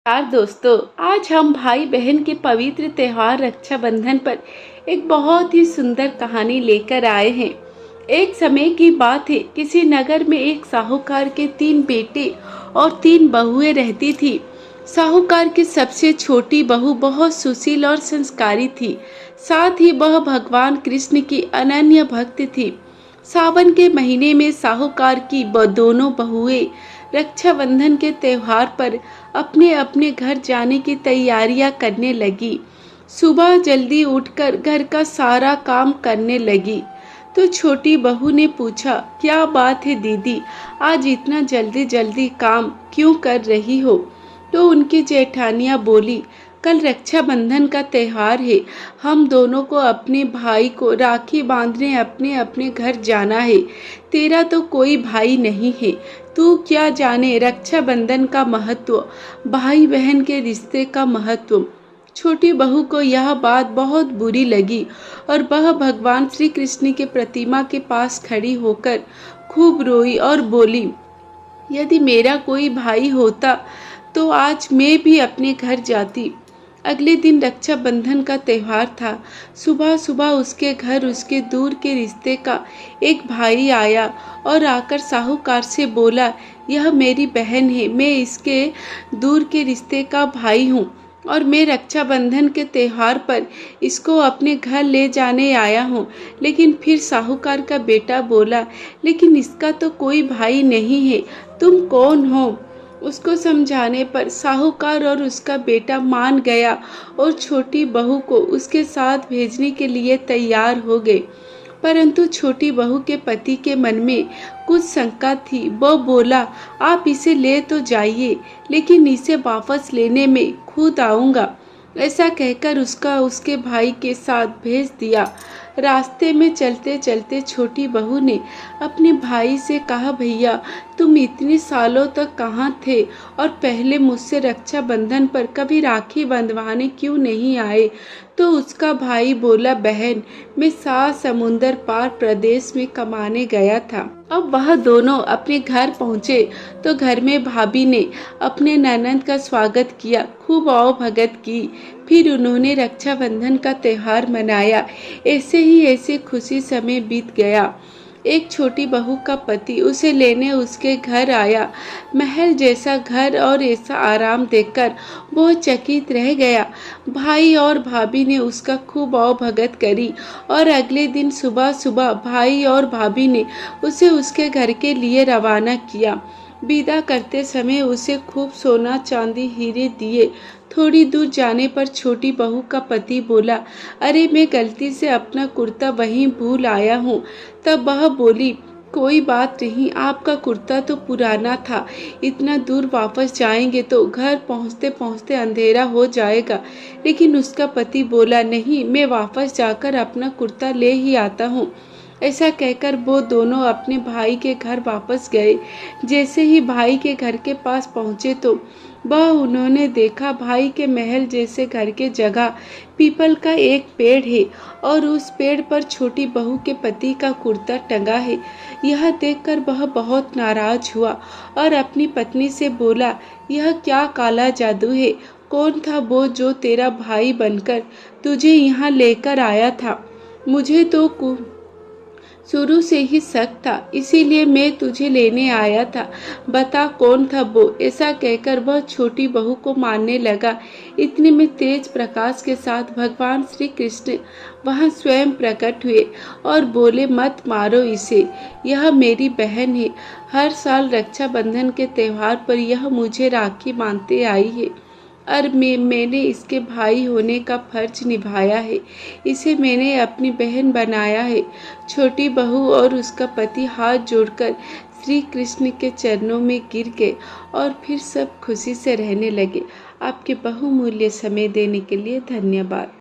दोस्तों, आज हम भाई बहन के पवित्र त्योहार रक्षाबंधन पर एक बहुत ही सुंदर कहानी लेकर आए हैं। एक समय की बात है, किसी नगर में एक साहूकार के 3 बेटे और 3 बहुएं रहती थी। साहूकार की सबसे छोटी बहू बहुत सुशील और संस्कारी थी। साथ ही वह भगवान कृष्ण की अनन्य भक्त थी। सावन के महीने में साहूकार की दोनों बहुएं रक्षाबंधन के त्योहार पर अपने अपने घर जाने की तैयारियां करने लगी। सुबह जल्दी उठकर घर का सारा काम करने लगी। तो छोटी बहू ने पूछा, क्या बात है दीदी, आज इतना जल्दी जल्दी काम क्यों कर रही हो? तो उनकी जेठानियां बोली, कल रक्षाबंधन का त्योहार है, हम दोनों को अपने भाई को राखी बांधने अपने अपने घर जाना है। तेरा तो कोई भाई नहीं है, तू क्या जाने रक्षाबंधन का महत्व, भाई बहन के रिश्ते का महत्व। छोटी बहू को यह बात बहुत बुरी लगी और वह भगवान श्री कृष्ण के प्रतिमा के पास खड़ी होकर खूब रोई और बोली, यदि मेरा कोई भाई होता तो आज मैं भी अपने घर जाती। अगले दिन रक्षाबंधन का त्योहार था। सुबह सुबह उसके घर उसके दूर के रिश्ते का एक भाई आया और आकर साहूकार से बोला, यह मेरी बहन है, मैं इसके दूर के रिश्ते का भाई हूँ और मैं रक्षाबंधन के त्योहार पर इसको अपने घर ले जाने आया हूँ। लेकिन फिर साहूकार का बेटा बोला, लेकिन इसका तो कोई भाई नहीं है, तुम कौन हो? उसको समझाने पर साहूकार और उसका बेटा मान गया और छोटी बहू को उसके साथ भेजने के लिए तैयार हो गए। परंतु छोटी बहू के पति के मन में कुछ शंका थी। वो बोला, आप इसे ले तो जाइए, लेकिन इसे वापस लेने में खुद आऊँगा। ऐसा कहकर उसका उसके भाई के साथ भेज दिया। रास्ते में चलते चलते छोटी बहू ने अपने भाई से कहा, भैया तुम इतने सालों तक कहाँ थे और पहले मुझसे रक्षाबंधन पर कभी राखी बंधवाने क्यों नहीं आए? तो उसका भाई बोला, बहन मैं 7 समुंदर पार प्रदेश में कमाने गया था। अब वह दोनों अपने घर पहुँचे तो घर में भाभी ने अपने ननद का स्वागत किया, खूब आओ भगत की। फिर उन्होंने रक्षाबंधन का त्योहार मनाया। ऐसे खुशी समय बीत गया। एक छोटी बहू का पति उसे लेने उसके घर आया। महल जैसा घर और ऐसा आराम देखकर वो चकित रह गया। भाई और भाभी ने उसका खूब आवभगत करी और अगले दिन सुबह सुबह भाई और भाभी ने उसे उसके घर के लिए रवाना किया। विदा करते समय उसे खूब सोना चांदी हीरे दिए। थोड़ी दूर जाने पर छोटी बहू का पति बोला, अरे मैं गलती से अपना कुर्ता वहीं भूल आया हूँ। तब वह बोली, कोई बात नहीं, आपका कुर्ता तो पुराना था, इतना दूर वापस जाएंगे तो घर पहुँचते पहुँचते अंधेरा हो जाएगा। लेकिन उसका पति बोला, नहीं, मैं वापस जाकर अपना कुर्ता ले ही आता हूँ। ऐसा कहकर वो दोनों अपने भाई के घर वापस गए। जैसे ही भाई के घर के पास पहुँचे तो वह उन्होंने देखा, भाई के महल जैसे घर के जगह पीपल का एक पेड़ है और उस पेड़ पर छोटी बहू के पति का कुर्ता टंगा है। यह देखकर वह बहुत नाराज हुआ और अपनी पत्नी से बोला, यह क्या काला जादू है? कौन था वो जो तेरा भाई बनकर तुझे यहाँ लेकर आया था? मुझे तो शुरू से ही शक था, इसीलिए मैं तुझे लेने आया था, बता कौन था वो? ऐसा कहकर वह छोटी बहू को मारने लगा। इतने में तेज प्रकाश के साथ भगवान श्री कृष्ण वहां स्वयं प्रकट हुए और बोले, मत मारो इसे, यह मेरी बहन है। हर साल रक्षाबंधन के त्योहार पर यह मुझे राखी बांधते आई है और मैंने इसके भाई होने का फर्ज निभाया है। इसे मैंने अपनी बहन बनाया है। छोटी बहू और उसका पति हाथ जोड़कर श्री कृष्ण के चरणों में गिर गए और फिर सब खुशी से रहने लगे। आपके बहुमूल्य समय देने के लिए धन्यवाद।